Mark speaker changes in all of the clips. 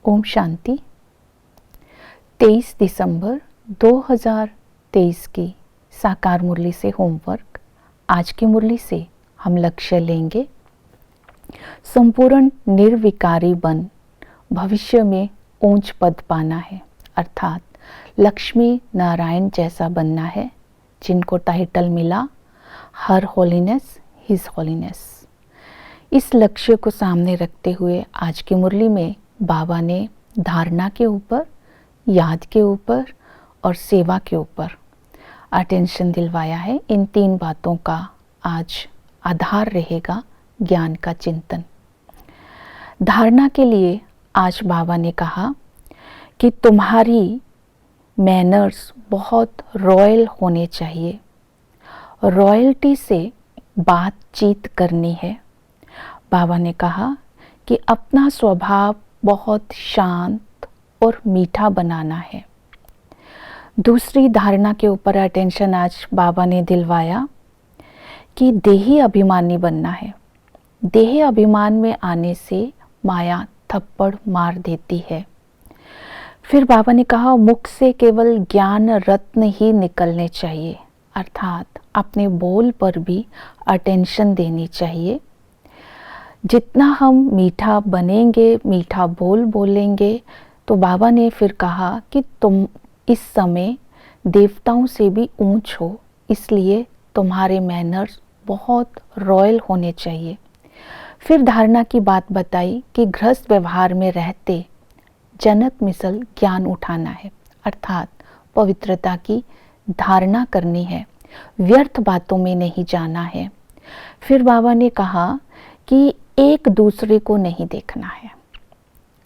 Speaker 1: ओम शांति। 23 दिसंबर 2023 की साकार मुरली से होमवर्क। आज की मुरली से हम लक्ष्य लेंगे संपूर्ण निर्विकारी बन भविष्य में ऊंच पद पाना है, अर्थात लक्ष्मी नारायण जैसा बनना है, जिनको टाइटल मिला हर होलीनेस हिज होलीनेस। इस लक्ष्य को सामने रखते हुए आज की मुरली में बाबा ने धारणा के ऊपर, याद के ऊपर और सेवा के ऊपर अटेंशन दिलवाया है। इन तीन बातों का आज आधार रहेगा ज्ञान का चिंतन। धारणा के लिए आज बाबा ने कहा कि तुम्हारी मैनर्स बहुत रॉयल होने चाहिए। रॉयल्टी से बातचीत करनी है। बाबा ने कहा कि अपना स्वभाव बहुत शांत और मीठा बनाना है। दूसरी धारणा के ऊपर अटेंशन आज बाबा ने दिलवाया कि देही अभिमानी बनना है। देह अभिमान में आने से माया थप्पड़ मार देती है। फिर बाबा ने कहा मुख से केवल ज्ञान रत्न ही निकलने चाहिए, अर्थात अपने बोल पर भी अटेंशन देनी चाहिए। जितना हम मीठा बनेंगे, मीठा बोल बोलेंगे, तो बाबा ने फिर कहा कि तुम इस समय देवताओं से भी ऊंच हो, इसलिए तुम्हारे मैनर्स बहुत रॉयल होने चाहिए। फिर धारणा की बात बताई कि गृहस्थ व्यवहार में रहते जनक मिसल ज्ञान उठाना है, अर्थात पवित्रता की धारणा करनी है, व्यर्थ बातों में नहीं जाना है। फिर बाबा ने कहा कि एक दूसरे को नहीं देखना है,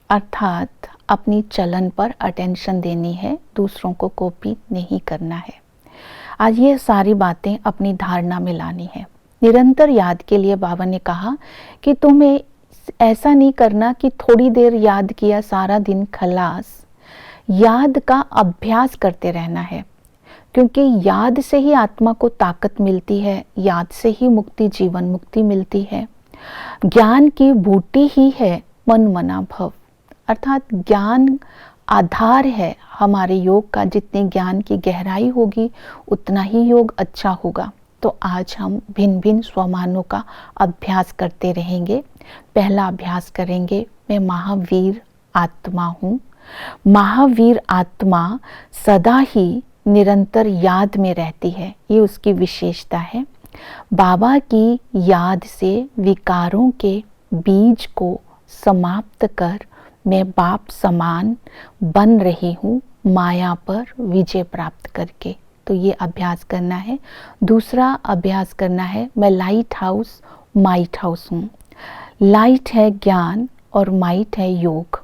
Speaker 1: अर्थात अपनी चलन पर अटेंशन देनी है, दूसरों को कॉपी नहीं करना है। आज ये सारी बातें अपनी धारणा में लानी है। निरंतर याद के लिए बाबा ने कहा कि तुम्हें ऐसा नहीं करना कि थोड़ी देर याद किया सारा दिन खलास। याद का अभ्यास करते रहना है, क्योंकि याद से ही आत्मा को ताकत मिलती है, याद से ही मुक्ति, जीवन मुक्ति मिलती है। ज्ञान की बूटी ही है मन मना भव, अर्थात ज्ञान आधार है हमारे योग का। जितने ज्ञान की गहराई होगी उतना ही योग अच्छा होगा। तो आज हम भिन्न भिन्न स्वमानों का अभ्यास करते रहेंगे। पहला अभ्यास करेंगे, मैं महावीर आत्मा हूँ। महावीर आत्मा सदा ही निरंतर याद में रहती है, ये उसकी विशेषता है। बाबा की याद से विकारों के बीज को समाप्त कर मैं बाप समान बन रही हूँ, माया पर विजय प्राप्त करके। तो ये अभ्यास करना है। दूसरा अभ्यास करना है, मैं लाइट हाउस माइट हाउस हूँ। लाइट है ज्ञान और माइट है योग।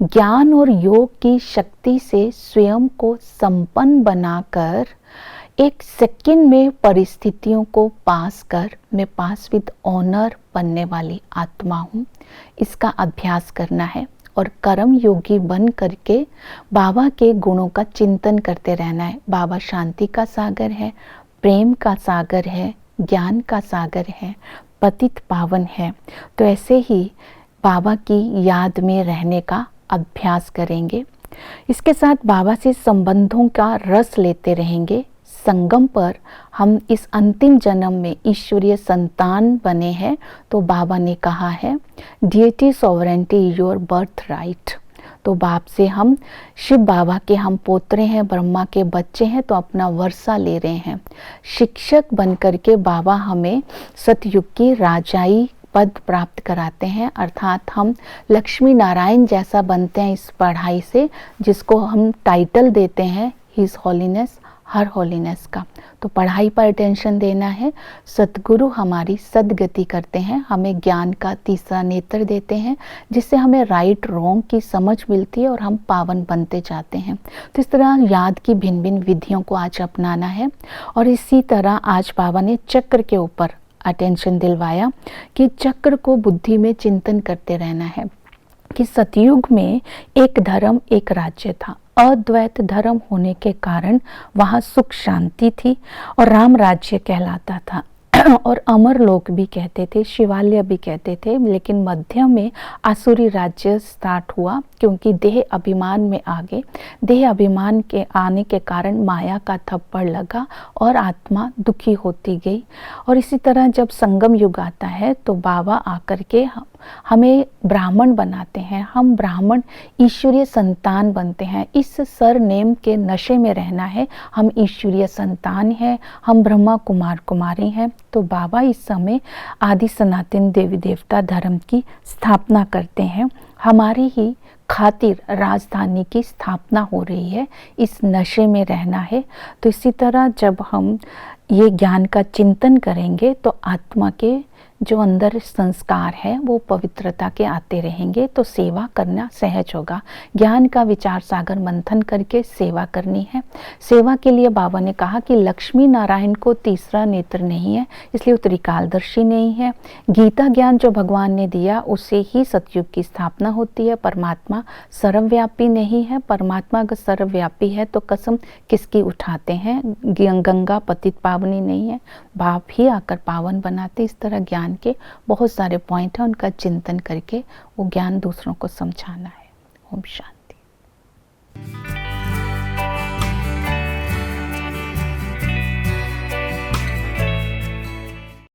Speaker 1: ज्ञान और योग की शक्ति से स्वयं को संपन्न बनाकर एक सेकंड में परिस्थितियों को पास कर मैं पास विद ऑनर बनने वाली आत्मा हूँ। इसका अभ्यास करना है और कर्म योगी बन करके बाबा के गुणों का चिंतन करते रहना है। बाबा शांति का सागर है, प्रेम का सागर है, ज्ञान का सागर है, पतित पावन है। तो ऐसे ही बाबा की याद में रहने का अभ्यास करेंगे। इसके साथ बाबा से संबंधों का रस लेते रहेंगे। संगम पर हम इस अंतिम जन्म में ईश्वरीय संतान बने हैं, तो बाबा ने कहा है deity sovereignty your birth right. तो बाप से हम शिव बाबा के हम पोतरे हैं, ब्रह्मा के बच्चे हैं, तो अपना वर्षा ले रहे हैं। शिक्षक बन करके बाबा हमें सतयुग की राजाई पद प्राप्त कराते हैं, अर्थात हम लक्ष्मी नारायण जैसा बनते हैं इस पढ़ाई से, जिसको हम टाइटल देते हैं हिज होलीनेस, हर होलीनेस का। तो पढ़ाई पर अटेंशन देना है। सतगुरु हमारी सदगति करते हैं, हमें ज्ञान का तीसरा नेत्र देते हैं, जिससे हमें राइट रॉन्ग की समझ मिलती है और हम पावन बनते जाते हैं। तो इस तरह याद की भिन्न भिन्न विधियों को आज अपनाना है। और इसी तरह आज बाबा ने चक्र के ऊपर अटेंशन दिलवाया कि चक्र को बुद्धि में चिंतन करते रहना है कि सतयुग में एक धर्म एक राज्य था। अद्वैत धर्म होने के कारण वहाँ सुख शांति थी और राम राज्य कहलाता था। और अमर लोक भी कहते थे, शिवालय भी कहते थे। लेकिन मध्य में आसुरी राज्य स्टार्ट हुआ, क्योंकि देह अभिमान में आ गए। देह अभिमान के आने के कारण माया का थप्पड़ लगा और आत्मा दुखी होती गई। और इसी तरह जब संगम युग आता है तो बाबा आकर के हमें ब्राह्मण बनाते हैं। हम ब्राह्मण ईश्वरीय संतान बनते हैं। इस सरनेम के नशे में रहना है। हम ईश्वरीय संतान हैं, हम ब्रह्मा कुमार कुमारी हैं। तो बाबा इस समय आदि सनातन देवी देवता धर्म की स्थापना करते हैं। हमारी ही खातिर राजधानी की स्थापना हो रही है। इस नशे में रहना है। तो इसी तरह जब हम ये ज्ञान का चिंतन करेंगे तो आत्मा के जो अंदर संस्कार है वो पवित्रता के आते रहेंगे, तो सेवा करना सहज होगा। ज्ञान का विचार सागर मंथन करके सेवा करनी है। सेवा के लिए बाबा ने कहा कि लक्ष्मी नारायण को तीसरा नेत्र नहीं है, इसलिए वो त्रिकालदर्शी नहीं है। गीता ज्ञान जो भगवान ने दिया उससे ही सतयुग की स्थापना होती है। परमात्मा सर्वव्यापी नहीं है। परमात्मा अगर सर्वव्यापी है तो कसम किसकी उठाते हैं। गंगा पतित पावनी नहीं है, बाप ही आकर पावन बनाते। इस तरह ज्ञान के बहुत सारे पॉइंट हैं, उनका चिंतन करके वो ज्ञान दूसरों को समझाना है। ओम शांति।